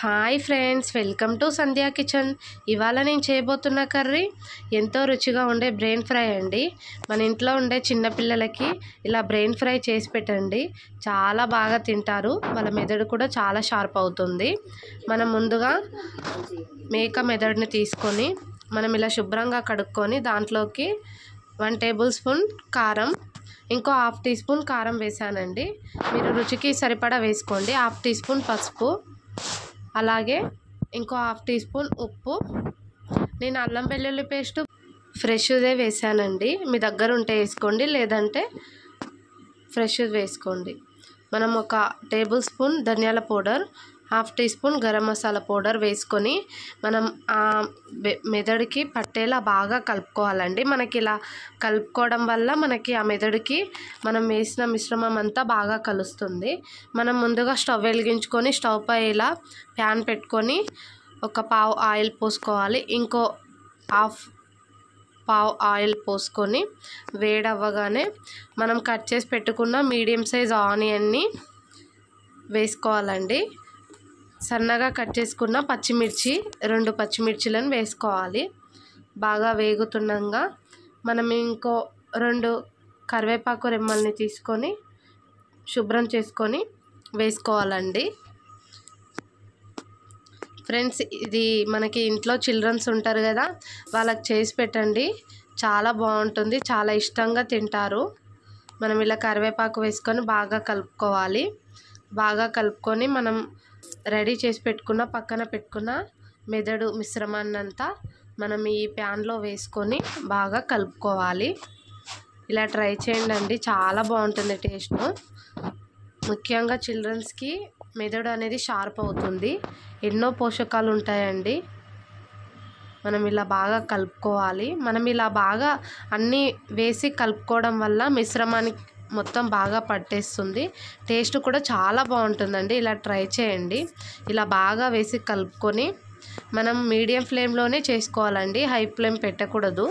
Hi friends, welcome to Sandhya kitchen. ఇవాళ నేను చేయబోతున్న కర్రీ ఎంతో రుచిగా ఉండే బ్రెయిన్ ఫ్రై అండి. మన ఇంట్లో ఉండే చిన్నపిల్లలకి ఇలా బ్రెయిన్ ఫ్రై చేసి పెట్టండి, చాలా బాగా తింటారు. వాళ్ళ మెదడు కూడా చాలా షార్ప్ అవుతుంది. మనం ముందుగా మేక మెదడుని తీసుకొని మనం ఇలా శుభ్రంగా కడుక్కొని దాంట్లోకి 1 టేబుల్ స్పూన్ కారం, ఇంకో 1/2 టీ స్పూన్ కారం వేసానండి. మీరు రుచికి సరిపడా వేసుకోండి. 1/2 టీ స్పూన్ పసుపు, అలాగే ఇంకో 1/2 టీ స్పూన్ ఉప్పు. నేను అల్లం వెల్లుల్లి పేస్ట్ ఫ్రెష్దే వేసానండి. మీ దగ్గర ఉంటే వేసుకోండి, లేదంటే ఫ్రెష్ వేసుకోండి. మనం 1 టేబుల్ స్పూన్ ధనియాల powder, 1/2 teaspoon garam masala powder వేసుకొని మనం ఆ మెదడుకి పట్టేలా బాగా కలుపుకోవాలండి. మనకి ఇలా కలుపుకోవడం వల్ల మనకి ఆ మెదడుకి మనం వేసిన మిశ్రమం అంతా బాగా కలుస్తుంది. మనం ముందుగా స్టవ్ వెలిగించుకొని స్టవ్ పై ఇలా ప్యాన్ పెట్టుకొని 1 పావు ఆయిల్ పోసుకోవాలి. ఇంకో పావు ఆయిల్ పోసుకొని వేడవ్వగానే మనం కట్ చేసి పెట్టుకున్న మీడియం సైజ్ ఆనియన్ని వేసుకోవాలండి. సన్నగా కట్ చేసుకున్న పచ్చిమిర్చి 2 పచ్చిమిర్చిలను వేసుకోవాలి. బాగా వేగుతుండగా మనం ఇంకో 2 కరివేపాకు రెమ్మల్ని తీసుకొని శుభ్రం చేసుకొని వేసుకోవాలండి. ఫ్రెండ్స్, ఇది మనకి ఇంట్లో చిల్డ్రన్స్ ఉంటారు కదా, వాళ్ళకి చేసి పెట్టండి, చాలా బాగుంటుంది, చాలా ఇష్టంగా తింటారు. మనం ఇలా కరివేపాకు వేసుకొని బాగా కలుపుకోవాలి. బాగా కలుపుకొని మనం రెడీ చేసి పెట్టుకున్న పక్కన పెట్టుకున్న మెదడు మిశ్రమాన్ని అంతా మనం ఈ ప్యాన్లో వేసుకొని బాగా కలుపుకోవాలి. ఇలా ట్రై చేయండి, చాలా బాగుంటుంది టేస్ట్. ముఖ్యంగా చిల్డ్రన్స్కి మెదడు అనేది షార్ప్ అవుతుంది, ఎన్నో పోషకాలు ఉంటాయండి. మనం ఇలా బాగా కలుపుకోవాలి. మనం ఇలా బాగా అన్నీ వేసి కలుపుకోవడం వల్ల మిశ్రమానికి మొత్తం బాగా పట్టేస్తుంది. టేస్ట్ కూడా చాలా బాగుంటుందండి. ఇలా ట్రై చేయండి. ఇలా బాగా వేసి కలుపుకొని మనం మీడియం ఫ్లేమ్లోనే చేసుకోవాలండి, హై ఫ్లేమ్ పెట్టకూడదు.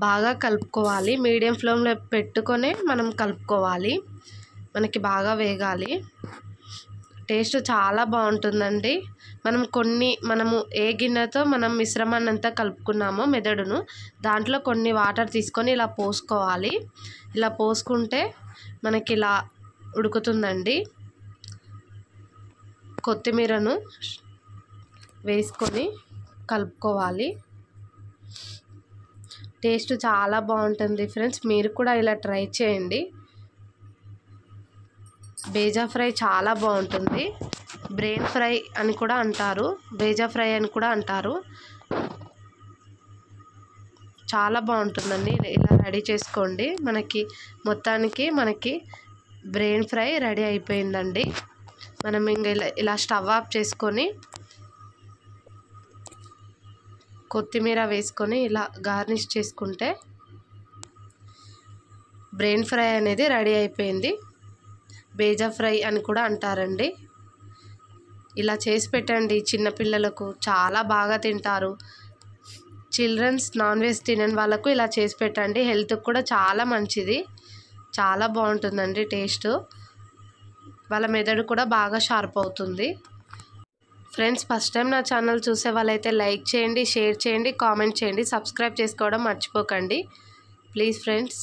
బాగా కలుపుకోవాలి, మీడియం ఫ్లేమ్లో పెట్టుకొని మనం కలుపుకోవాలి. మనకి బాగా వేగాలి. టేస్ట్ చాలా బాగుంటుందండి. మనము ఏ గిన్నెతో మనం మిశ్రమాన్ని అంతా కలుపుకున్నామో మెదడును, దాంట్లో కొన్ని వాటర్ తీసుకొని ఇలా పోసుకోవాలి. ఇలా పోసుకుంటే మనకి ఇలా ఉడుకుతుందండి. కొత్తిమీరను వేసుకొని కలుపుకోవాలి. టేస్ట్ చాలా బాగుంటుంది ఫ్రెండ్స్, మీరు కూడా ఇలా ట్రై చేయండి. బేజా ఫ్రై చాలా బాగుంటుంది. బ్రెయిన్ ఫ్రై అని కూడా అంటారు, బేజా ఫ్రై అని కూడా అంటారు. చాలా బాగుంటుందండి. ఇలా రెడీ చేసుకోండి. మొత్తానికి బ్రెయిన్ ఫ్రై రెడీ అయిపోయిందండి. మనం ఇంకా ఇలా స్టవ్ ఆఫ్ చేసుకొని కొత్తిమీర వేసుకొని ఇలా గార్నిష్ చేసుకుంటే బ్రెయిన్ ఫ్రై అనేది రెడీ అయిపోయింది. బేజా ఫ్రై అని కూడా అంటారండి. ఇలా చేసి పెట్టండి, చిన్నపిల్లలకు చాలా బాగా తింటారు. చిల్డ్రన్స్ నాన్ వెజ్ తినని వాళ్ళకు ఇలా చేసి పెట్టండి, హెల్త్కి కూడా చాలా మంచిది, చాలా బాగుంటుందండి టేస్ట్. వాళ్ళ మెదడు కూడా బాగా షార్ప్ అవుతుంది. ఫ్రెండ్స్, ఫస్ట్ టైం నా ఛానల్ చూసే వాళ్ళైతే లైక్ చేయండి, షేర్ చేయండి, కామెంట్ చేయండి, సబ్స్క్రైబ్ చేసుకోవడం మర్చిపోకండి ప్లీజ్ ఫ్రెండ్స్.